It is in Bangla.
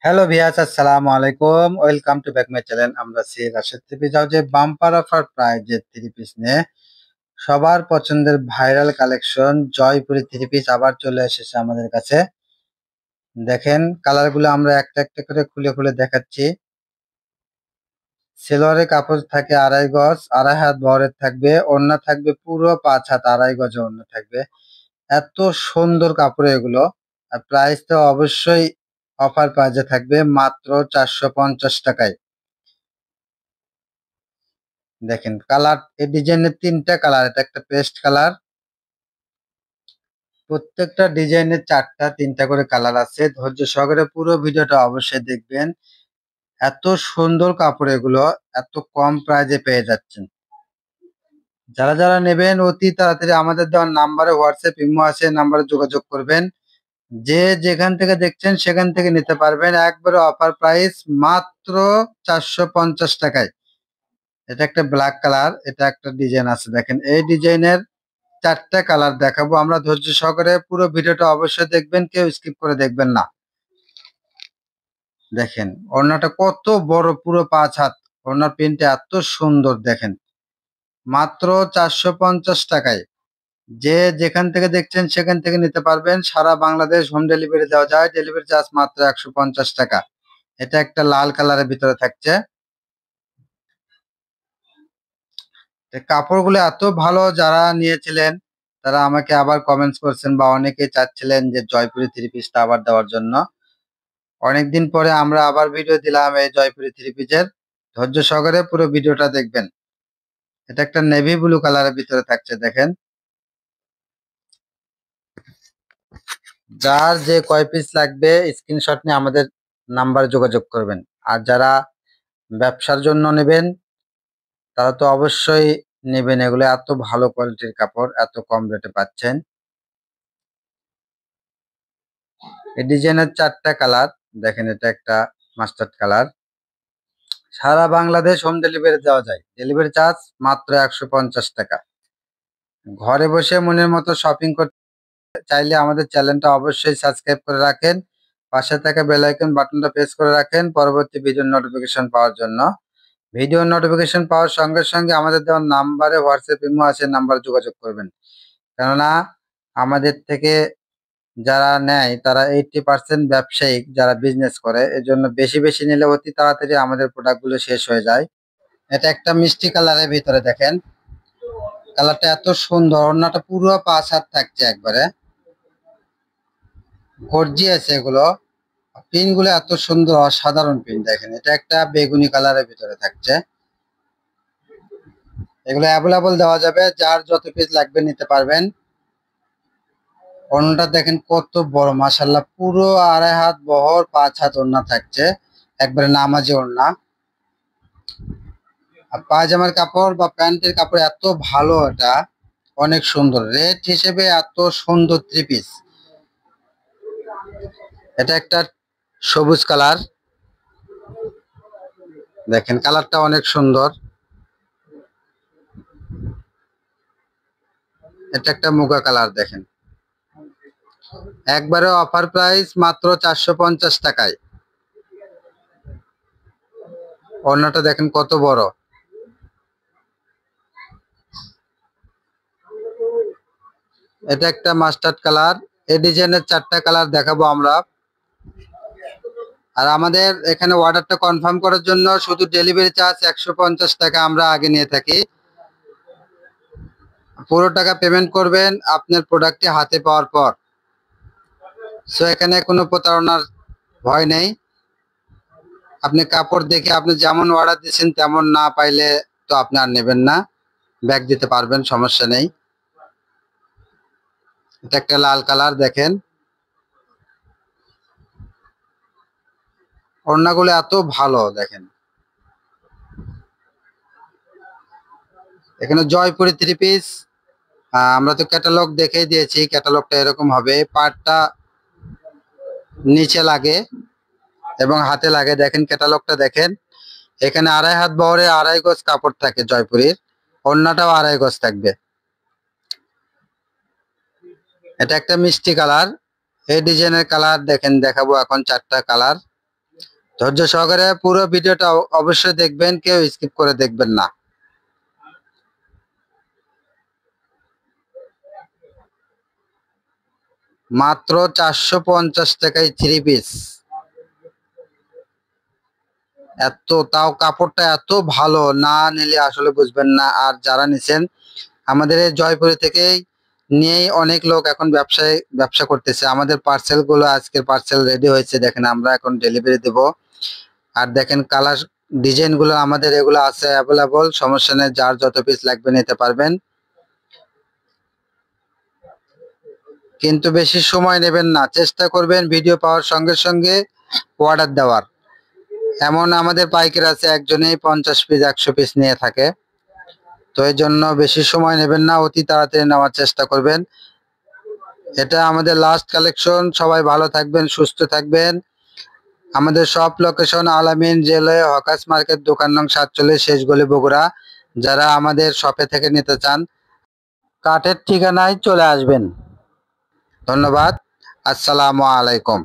হ্যালো ভিয়াস, আসসালামু আলাইকুম। Welcome to back my channel. আমরা সি রাশেদ থ্রি পিস হাউসে বাম্পার অফার প্রাইজের থ্রি পিস নিয়ে সবার পছন্দের viral collection Jaipuri three piece আবার চলে এসেছে আমাদের কাছে। দেখেন কালারগুলো আমরা একটা একটা করে খুলে খুলে দেখাচ্ছি। সেলোয়ারের কাপড় থাকে 2.5 গজ, 2.5 হাত বহরের থাকবে, ওড়না থাকবে পুরো 5 হাত, 2.5 গজের ওড়না থাকবে। এত সুন্দর কাপড় এগুলো। আর প্রাইস তো অবশ্যই অফার প্রাইজে থাকবে মাত্র 450 টাকায়। দেখেন কালার, এই ডিজাইনের 3টা কালার, এটা একটা পেস্ট কালার। প্রত্যেকটা ডিজাইনের 4টা 3টা করে কালার আছে। ধৈর্য সহকারে পুরো ভিডিওটা অবশ্যই দেখবেন। এত সুন্দর কাপড় এগুলো, এত কম প্রাইজে পেয়ে যাচ্ছেন। যারা যারা নেবেন অতি তাড়াতাড়ি আমাদের দেওয়ার নাম্বারে হোয়াটসঅ্যাপ ইমো আছে, নাম্বারে যোগাযোগ করবেন। যে যেখান থেকে দেখছেন সেখান থেকে নিতে পারবেন একবারে অফার প্রাইস মাত্র 450 টাকায়। এটা একটা ব্ল্যাক কালার, এটা একটা ডিজাইন আছে। দেখেন এই ডিজাইনের 4টা কালার দেখাবো আমরা। ধৈর্য সহকারে পুরো ভিডিওটা অবশ্যই দেখবেন, কেউ স্কিপ করে দেখবেন না। দেখেন ওড়নাটা কত বড়, পুরো 5 হাত। ওড়নার প্রিন্টটা এত সুন্দর। দেখেন মাত্র 450 টাকায়। যে যেখান থেকে দেখছেন সেখান থেকে নিতে পারবেন। সারা বাংলাদেশ হোম ডেলিভারি দেওয়া যায়, ডেলিভারি চার্জ মাত্র 150 টাকা। এটা একটা লাল কালারের ভিতরে থাকছে। কাপড়গুলো এত ভালো, যারা নিয়েছিলেন তারা আমাকে আবার কমেন্টস করছেন বা অনেকেই চাচ্ছিলেন যে জয়পুরি থ্রি পিসটা আবার দেওয়ার জন্য। অনেকদিন পরে আমরা আবার ভিডিও দিলাম এই জয়পুরি থ্রি পিসের। ধৈর্য সহকারে পুরো ভিডিওটা দেখবেন। এটা একটা নেভি ব্লু কালারের ভিতরে থাকছে। দেখেন যার যে কয় পিস লাগবে স্ক্রিনশট নিয়ে আমাদের নাম্বারে যোগাযোগ করবেন। আর যারা ব্যবসার জন্য নেবেন তারা তো অবশ্যই নেবেন। এগুলো এত ভালো কোয়ালিটির কাপড়, এত কম রেটে পাচ্ছেন। এই ডিজাইনের 4টা কালার। দেখেন এটা একটা মাস্টার্ড কালার। সারা বাংলাদেশ হোম ডেলিভারি দেওয়া যায়, ডেলিভারি চার্জ মাত্র 150 টাকা। ঘরে বসে মনের মতো শপিং করতে চাইলে আমাদের চ্যানেলটা অবশ্যই সাবস্ক্রাইব করে রাখেন, পাশে থাকা বেল আইকন বাটনটা প্রেস করে রাখেন পরবর্তী ভিডিওর নোটিফিকেশন পাওয়ার জন্য। ভিডিও নোটিফিকেশন পাওয়ার সঙ্গে সঙ্গে আমাদের দেওয়া নাম্বারে হোয়াটসঅ্যাপ ইমো আছে, নাম্বারে যোগাযোগ করবেন। কেননা আমাদের থেকে যারা নেয় তারা 80% ব্যবসায়িক, যারা বিজনেস করে। এজন্য বেশি বেশি নিলে অতি তাড়াতাড়ি আমাদের প্রোডাক্টগুলো শেষ হয়ে যায়। এটা একটা মিষ্টি কালারের ভিতরে। দেখেন কালারটা এত সুন্দর। ওড়নাটা পুরো 5 হাত থাকছে একবারে গর্জিয়াস এগুলো। পিন গুলো এত সুন্দর, অসাধারণ পিন। দেখেন এটা একটা বেগুনি কালারের ভিতরে থাকছে। এগুলো অ্যাভেলেবল দেওয়া যাবে, যার যত পিস লাগবে নিতে পারবেন। ওড়নাটা দেখেন কত বড়, মাশাআল্লাহ পুরো 2.5 হাত বহর, 5 হাত ওড়না থাকছে, একবারে নামাজি ওড়না। আর পায়জামার কাপড় বা প্যান্টের কাপড় এত ভালো, এটা অনেক সুন্দর। রেট হিসেবে এত সুন্দর থ্রি পিস। এটা একটা সবুজ কালার। দেখেন কালারটা অনেক সুন্দর। এটা একটা মুগা কালার। দেখেন একবারে অফার প্রাইস মাত্র 450 টাকায়। ওড়নাটা দেখেন কত বড়। এটা একটা মাস্টার্ড কালার। এই ডিজাইনের 4টা কালার দেখাবো আমরা। আর আমাদের এখানে অর্ডারটা কনফার্ম করার জন্য শুধু ডেলিভারি চার্জ 150 টাকা আমরা আগে নিয়ে থাকি। পুরো টাকা পেমেন্ট করবেন আপনার প্রোডাক্টটি হাতে পাওয়ার পর। সো এখানে কোনো প্রতারণার ভয় নেই। আপনি কাপড় দেখে আপনি যেমন অর্ডার দিয়েছেন তেমন না পাইলে তো আপনি আর নেবেন না, ব্যাক দিতে পারবেন, সমস্যা নেই। এটা একটা লাল কালার। দেখেন ওড়নাগুলো এত ভালো। দেখেন এখানে জয়পুরি থ্রি পিস। আমরা তো ক্যাটালগ দেখেই দিয়েছি, ক্যাটালগটা এরকম হবে। পাটটা নিচে লাগে এবং হাতে লাগে। দেখেন ক্যাটালগটা দেখেন। এখানে 2.5 হাত বহরে 2.5 গজ কাপড় থাকে জয়পুরির। ওড়নাটাও 2.5 গজ থাকবে। এটা একটা মিষ্টি কালার। এই ডিজাইনের কালার দেখেন দেখাবো এখন 4টা কালার। ধৈর্য সহকারে পুরো ভিডিওটা অবশ্যই দেখবেন, কেউ স্কিপ করে দেখবেন না। মাত্র 450 টাকায় 3 পিস। তাও কাপড়টা এত ভালো, না নিলে আসলে বুঝবেন না। আর যারা নিছেন আমাদের এই জয়পুরে থেকেই নিয়েই অনেক লোক এখন ব্যবসা করতেছে। আমাদের পার্সেল গুলো, আজকের পার্সেল রেডি হয়েছে, দেখেন আমরা এখন ডেলিভারি দেব। আর দেখেন কালার ডিজাইন গুলো আমাদের এগুলো আছে অ্যাভেলেবল, সমস্যা নেই, যার যত পিস লাগবে নিতে পারবেন। কিন্তু বেশি সময় নেবেন না, চেষ্টা করবেন ভিডিও পাওয়ার সঙ্গে সঙ্গে অর্ডার দেওয়ার। এমন আমাদের পাইকার আছে একজনেই 50 পিস 100 পিস নিয়ে থাকে। তো এই জন্য বেশি সময় নেবেন না, অতি তাড়াতাড়ি নেওয়ার চেষ্টা করবেন। এটা আমাদের লাস্ট কালেকশন। সবাই ভালো থাকবেন, সুস্থ থাকবেন। আমাদের সব লোকেশন আলামিন জেলে হকাস মার্কেট, দোকান নং 47, শেষগলি, বগুড়া। যারা আমাদের শপে থেকে নিতে চান কাঠের ঠিকানায় চলে আসবেন। ধন্যবাদ। আসসালামু আলাইকুম।